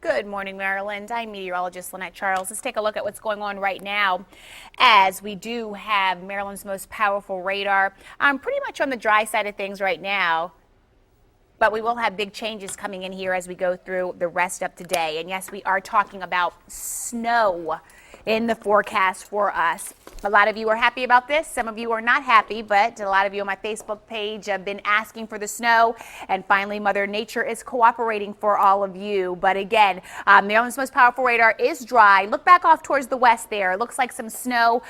Good morning, Maryland. I'm meteorologist Lynette Charles. Let's take a look at what's going on right now as we do have Maryland's most powerful radar. I'm pretty much on the dry side of things right now, but we will have big changes coming in here as we go through the rest of today. And yes, we are talking about snow in the forecast for us. A lot of you are happy about this. Some of you are not happy, but a lot of you on my Facebook page have been asking for the snow, and finally Mother Nature is cooperating for all of you. But again, Maryland's most powerful radar is dry. Look back off towards the west there. It looks like some snow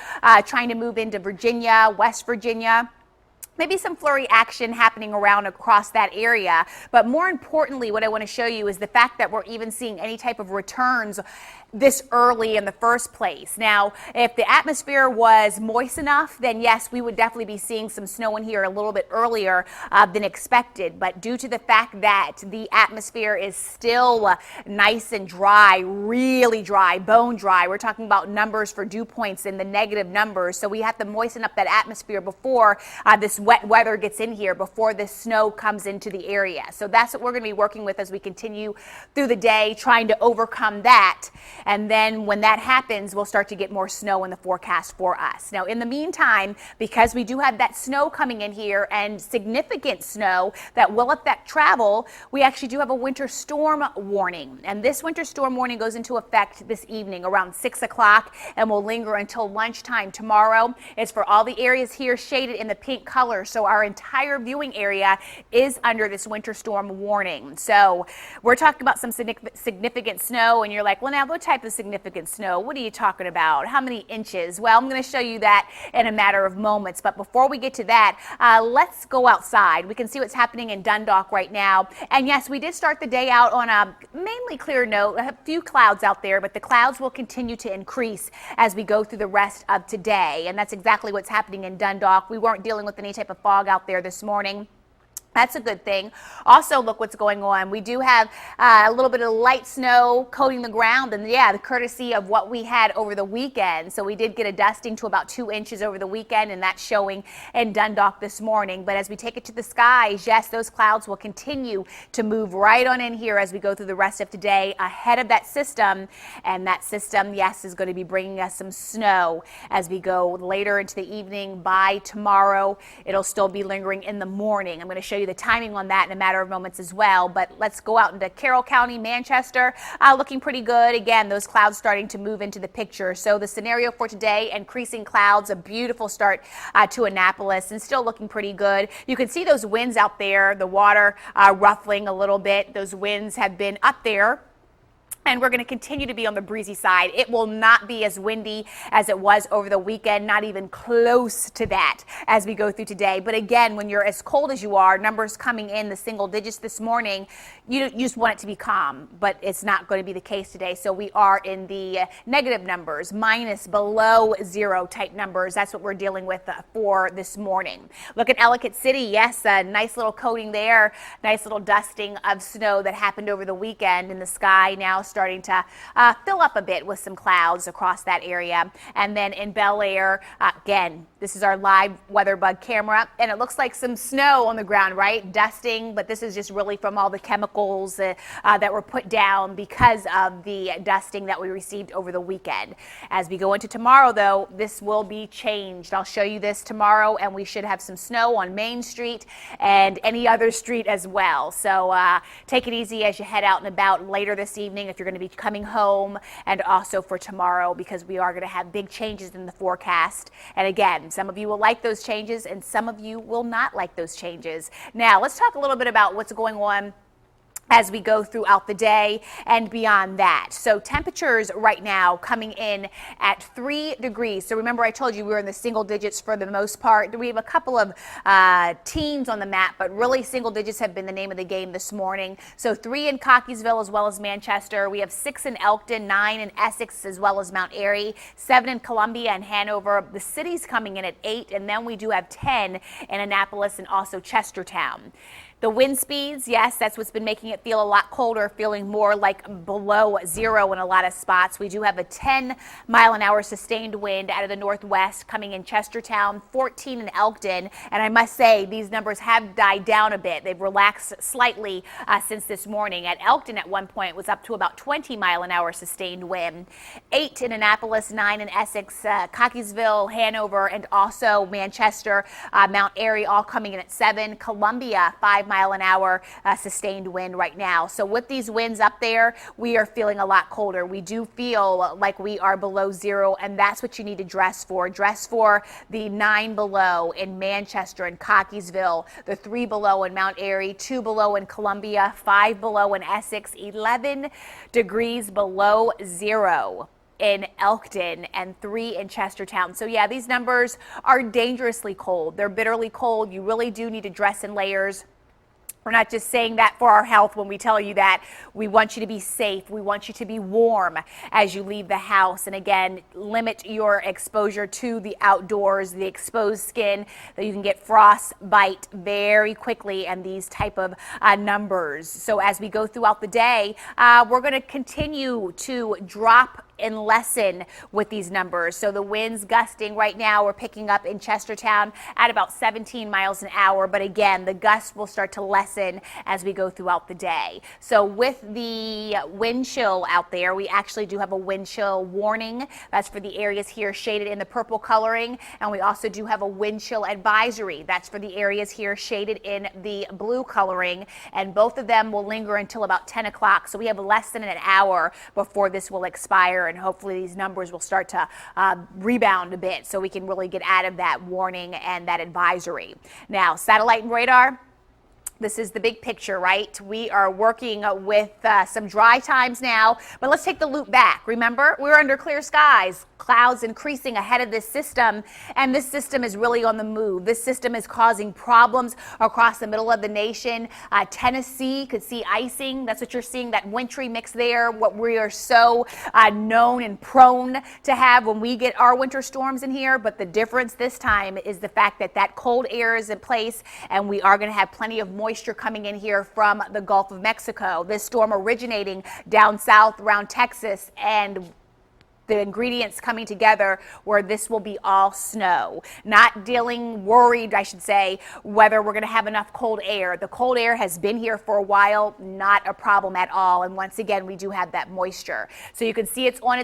trying to move into Virginia, West Virginia. Maybe some flurry action happening around across that area. But more importantly, what I want to show you is the fact that we're even seeing any type of returns this early in the first place. Now, if the atmosphere was moist enough, then yes, we would definitely be seeing some snow in here a little bit earlier than expected. But due to the fact that the atmosphere is still nice and dry, really dry, bone dry, we're talking about numbers for dew points in the negative numbers. So we have to moisten up that atmosphere before this wet weather gets in here, before this snow comes into the area. So that's what we're going to be working with as we continue through the day, trying to overcome that. And then when that happens, we'll start to get more snow in the forecast for us. Now, in the meantime, because we do have that snow coming in here and significant snow that will affect travel, we actually do have a winter storm warning. And this winter storm warning goes into effect this evening around 6 o'clock and will linger until lunchtime tomorrow. It's for all the areas here shaded in the pink color. So our entire viewing area is under this winter storm warning. So we're talking about some significant snow, and you're like, well, now what type of significant snow? What are you talking about? How many inches? Well, I'm going to show you that in a matter of moments. But before we get to that, let's go outside. We can see what's happening in Dundalk right now. And yes, we did start the day out on a mainly clear note. A few clouds out there, but the clouds will continue to increase as we go through the rest of today. And that's exactly what's happening in Dundalk. We weren't dealing with any type of fog out there this morning. That's a good thing. Also, look what's going on. We do have a little bit of light snow coating the ground, and yeah, the courtesy of what we had over the weekend. So we did get a dusting to about 2 inches over the weekend, and that's showing in Dundalk this morning. But as we take it to the skies, yes, those clouds will continue to move right on in here as we go through the rest of today ahead of that system. And that system, yes, is going to be bringing us some snow as we go later into the evening. By tomorrow, it'll still be lingering in the morning. I'm going to show you the timing on that in a matter of moments as well. But let's go out into Carroll County, Manchester, looking pretty good. Again, those clouds starting to move into the picture. So the scenario for today, increasing clouds, a beautiful start to Annapolis, and still looking pretty good. You can see those winds out there, the water ruffling a little bit. Those winds have been up there, and we're going to continue to be on the breezy side. It will not be as windy as it was over the weekend, not even close to that as we go through today. But again, when you're as cold as you are, numbers coming in the single digits this morning, you just want it to be calm, but it's not going to be the case today. So we are in the negative numbers, minus, below zero type numbers. That's what we're dealing with for this morning. Look at Ellicott City. Yes, a nice little coating there, nice little dusting of snow that happened over the weekend in the sky. Now starting to fill up a bit with some clouds across that area. And then in Bel Air, again, this is our live Weatherbug camera, and it looks like some snow on the ground, right? Dusting, but this is just really from all the chemicals that were put down because of the dusting that we received over the weekend. As we go into tomorrow, though, this will be changed. I'll show you this tomorrow, and we should have some snow on Main Street and any other street as well. So take it easy as you head out and about later this evening if you're going to be coming home, and also for tomorrow, because we are going to have big changes in the forecast. And again, some of you will like those changes and some of you will not like those changes. Now, let's talk a little bit about what's going on as we go throughout the day and beyond that. So temperatures right now coming in at 3 degrees. So remember, I told you we were in the single digits for the most part. We have a couple of teens on the map, but really single digits have been the name of the game this morning. So 3 in Cockeysville as well as Manchester. We have 6 in Elkton, 9 in Essex as well as Mount Airy, 7 in Columbia and Hanover. The city's coming in at 8, and then we do have 10 in Annapolis and also Chestertown. The wind speeds, yes, that's what's been making it feel a lot colder, feeling more like below zero in a lot of spots. We do have a 10-mile-an-hour sustained wind out of the northwest coming in Chestertown, 14 in Elkton. And I must say, these numbers have died down a bit. They've relaxed slightly since this morning. At Elkton at one point was up to about 20-mile-an-hour sustained wind. 8 in Annapolis, 9 in Essex, Cockeysville, Hanover, and also Manchester, Mount Airy, all coming in at 7. Columbia, 5-mile-an-hour sustained wind right now. So with these winds up there, we are feeling a lot colder. We do feel like we are below zero, and that's what you need to dress for. Dress for the 9 below in Manchester and Cockeysville, the 3 below in Mount Airy, 2 below in Columbia, 5 below in Essex, 11 degrees below zero in Elkton, and 3 in Chestertown. So yeah, these numbers are dangerously cold. They're bitterly cold. You really do need to dress in layers. We're not just saying that for our health when we tell you that. We want you to be safe. We want you to be warm as you leave the house. And again, limit your exposure to the outdoors, the exposed skin, that you can get frostbite very quickly and these type of numbers. So as we go throughout the day, we're going to continue to drop and lessen with these numbers. So the winds gusting right now, we're picking up in Chestertown at about 17 miles an hour. But again, the gusts will start to lessen as we go throughout the day. So with the wind chill out there, we actually do have a wind chill warning. That's for the areas here shaded in the purple coloring. And we also do have a wind chill advisory. That's for the areas here shaded in the blue coloring. And both of them will linger until about 10 o'clock. So we have less than an hour before this will expire. And hopefully these numbers will start to rebound a bit so we can really get out of that warning and that advisory. Now, satellite and radar. This is the big picture, right? We are working with some dry times now, but let's take the loop back. Remember, we're under clear skies, clouds increasing ahead of this system, and this system is really on the move. This system is causing problems across the middle of the nation. Tennessee could see icing. That's what you're seeing, that wintry mix there, what we are so known and prone to have when we get our winter storms in here. But the difference this time is the fact that that cold air is in place, and we are going to have plenty of moisture coming in here from the Gulf of Mexico. This storm originating down south around Texas, and the ingredients coming together where this will be all snow. Not worried, I should say, whether we're going to have enough cold air. The cold air has been here for a while, not a problem at all. And once again, we do have that moisture. So you can see it's on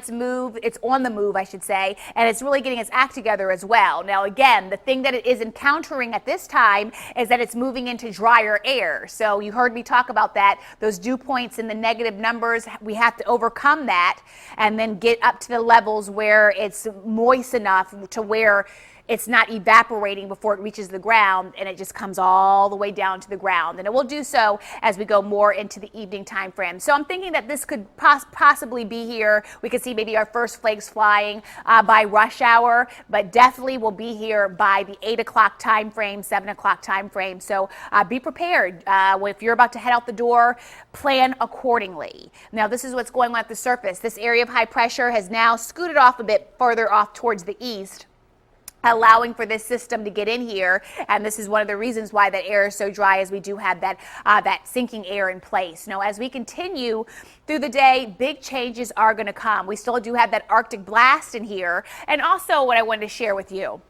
the move, I should say, and it's really getting its act together as well. Now, again, the thing that it is encountering at this time is that it's moving into drier air. So you heard me talk about that. Those dew points in the negative numbers, we have to overcome that and then get up to the levels where it's moist enough to where it's not evaporating before it reaches the ground, and it just comes all the way down to the ground. And it will do so as we go more into the evening time frame. So I'm thinking that this could possibly be here. We could see maybe our first flakes flying by rush hour, but definitely will be here by the 8 o'clock time frame, 7 o'clock time frame. So be prepared. If you're about to head out the door, plan accordingly. Now, this is what's going on at the surface. This area of high pressure has now scooted off a bit further off towards the east, allowing for this system to get in here. And this is one of the reasons why that air is so dry, as we do have that sinking air in place. Now, as we continue through the day, big changes are going to come. We still do have that Arctic blast in here. And also what I wanted to share with you,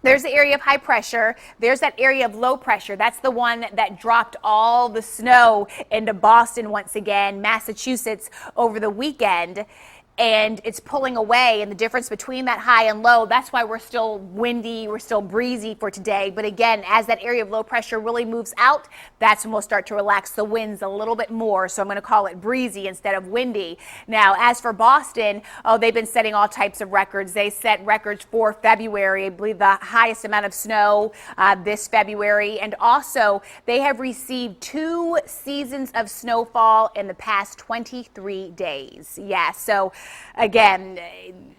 there's the area of high pressure. There's that area of low pressure. That's the one that dropped all the snow into Boston once again, Massachusetts over the weekend. And it's pulling away, and the difference between that high and low, that's why we're still windy, we're still breezy for today. But again, as that area of low pressure really moves out, that's when we'll start to relax the winds a little bit more. So I'm going to call it breezy instead of windy. Now, as for Boston, they've been setting all types of records. They set records for February, I believe the highest amount of snow this February. And also, they have received 2 seasons of snowfall in the past 23 days. Yeah, so again,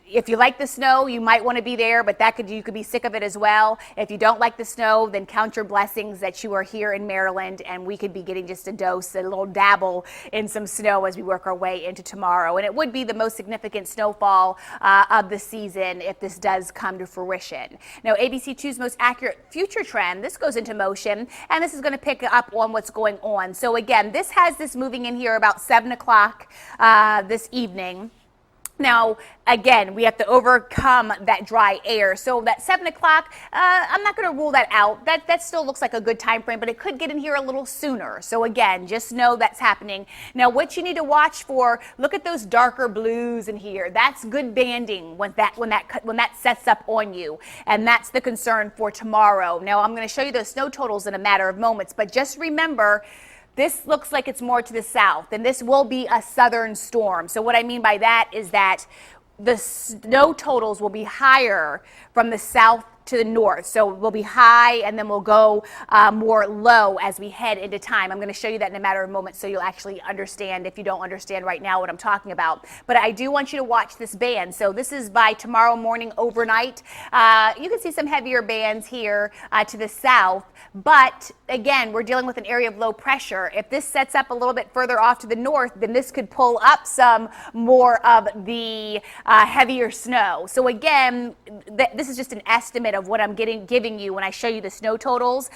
if you like the snow, you might want to be there, but you could be sick of it as well. If you don't like the snow, then count your blessings that you are here in Maryland, and we could be getting just a little dabble in some snow as we work our way into tomorrow. And it would be the most significant snowfall of the season if this does come to fruition. Now, ABC2's most accurate future trend, this goes into motion, and this is going to pick up on what's going on. So again, this has this moving in here about 7 o'clock this evening. Now, again, we have to overcome that dry air. So that 7 o'clock, I'm not going to rule that out. That still looks like a good time frame, but it could get in here a little sooner. So again, just know that's happening. Now, what you need to watch for, look at those darker blues in here. That's good banding when that sets up on you. And that's the concern for tomorrow. Now, I'm going to show you those snow totals in a matter of moments, but just remember, this looks like it's more to the south, and this will be a southern storm. So what I mean by that is that the snow totals will be higher from the south to the north. So we'll be high and then we'll go more low as we head into time. I'm going to show you that in a matter of moments so you'll actually understand if you don't understand right now what I'm talking about. But I do want you to watch this band. So this is by tomorrow morning overnight. You can see some heavier bands here to the south. But again, we're dealing with an area of low pressure. If this sets up a little bit further off to the north, then this could pull up some more of the heavier snow. So again, this is just an estimate of what I'm giving you when I show you the snow totals.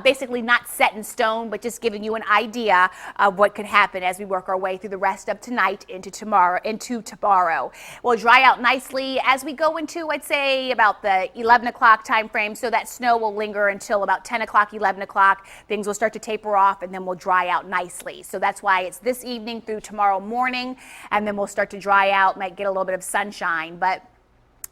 Basically not set in stone, but just giving you an idea of what could happen as we work our way through the rest of tonight into tomorrow. We'll dry out nicely as we go into, I'd say, about the 11 o'clock time frame. So that snow will linger until about 10 o'clock, 11 o'clock. Things will start to taper off and then we'll dry out nicely. So that's why it's this evening through tomorrow morning, and then we'll start to dry out, might get a little bit of sunshine. But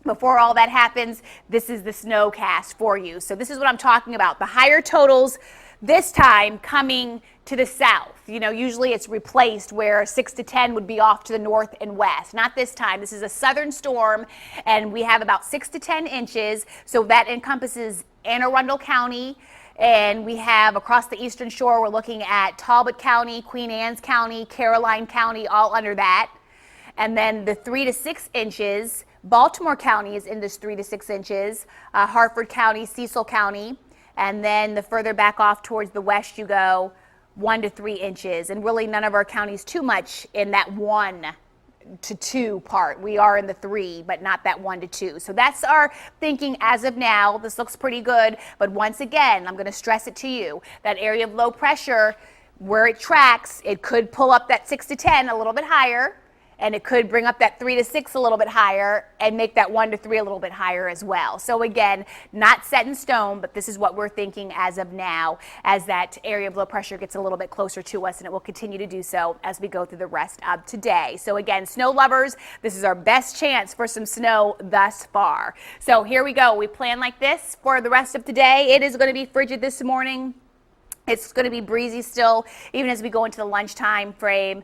before all that happens, this is the snowcast for you. So this is what I'm talking about. The higher totals this time coming to the south. You know, usually it's replaced where 6 to 10 would be off to the north and west. Not this time. This is a southern storm, and we have about 6 to 10 inches. So that encompasses Anne Arundel County, and we have across the eastern shore, we're looking at Talbot County, Queen Anne's County, Caroline County, all under that. And then the 3 to 6 inches, Baltimore County is in this 3 to 6 inches, Harford County, Cecil County, and then the further back off towards the west you go, 1 to 3 inches. And really none of our counties too much in that 1 to 2 part. We are in the 3, but not that 1 to 2. So that's our thinking as of now. This looks pretty good, but once again, I'm going to stress it to you, that area of low pressure, where it tracks, it could pull up that 6 to 10 a little bit higher, and it could bring up that 3 to 6 a little bit higher and make that 1 to 3 a little bit higher as well. So again, not set in stone, but this is what we're thinking as of now as that area of low pressure gets a little bit closer to us, and it will continue to do so as we go through the rest of today. So again, snow lovers, this is our best chance for some snow thus far. So here we go. We plan like this for the rest of today. It is going to be frigid this morning. It's going to be breezy still, even as we go into the lunchtime frame.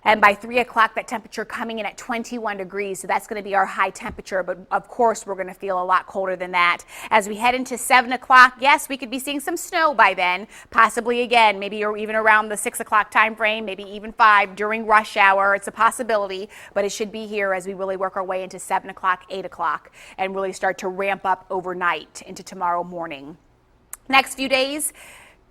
And by 3 o'clock, that temperature coming in at 21 degrees. So that's going to be our high temperature. But of course, we're going to feel a lot colder than that. As we head into 7 o'clock, yes, we could be seeing some snow by then. Possibly again, maybe even around the 6 o'clock time frame, maybe even 5 during rush hour. It's a possibility, but it should be here as we really work our way into 7 o'clock, 8 o'clock, and really start to ramp up overnight into tomorrow morning. Next few days,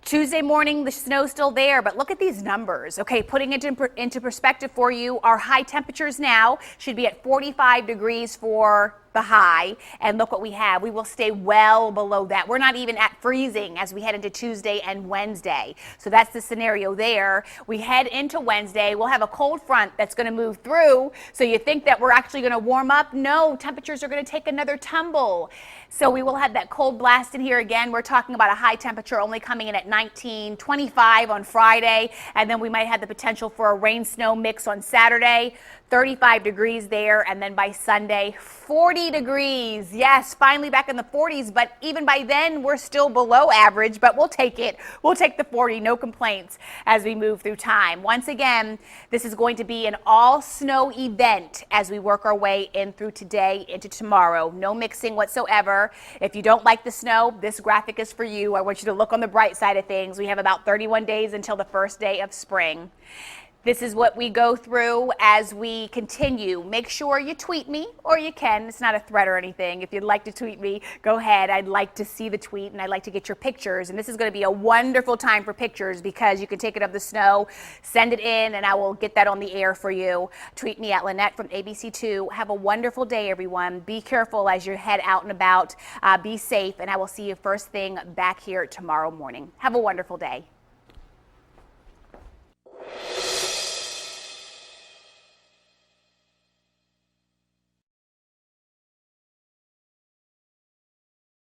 Tuesday morning, the snow's still there, but look at these numbers. Okay, putting it into perspective for you, our high temperatures now should be at 45 degrees for the high, and look what we have. We will stay well below that. We're not even at freezing as we head into Tuesday and Wednesday. So that's the scenario there. We head into Wednesday. We'll have a cold front that's going to move through. So you think that we're actually going to warm up? No, temperatures are going to take another tumble. So we will have that cold blast in here again. We're talking about a high temperature only coming in at 19-25 on Friday, and then we might have the potential for a rain-snow mix on Saturday. 35 degrees there, and then by Sunday, 40 degrees. Yes, finally back in the 40s, but even by then, we're still below average, but we'll take it. We'll take the 40, no complaints as we move through time. Once again, this is going to be an all-snow event as we work our way in through today into tomorrow. No mixing whatsoever. If you don't like the snow, this graphic is for you. I want you to look on the bright side of things. We have about 31 days until the first day of spring. This is what we go through as we continue. Make sure you tweet me, or you can. It's not a threat or anything. If you'd like to tweet me, go ahead. I'd like to see the tweet, and I'd like to get your pictures. And this is going to be a wonderful time for pictures because you can take it of the snow, send it in, and I will get that on the air for you. Tweet me at Lynette from ABC2. Have a wonderful day, everyone. Be careful as you head out and about. Be safe, and I will see you first thing back here tomorrow morning. Have a wonderful day.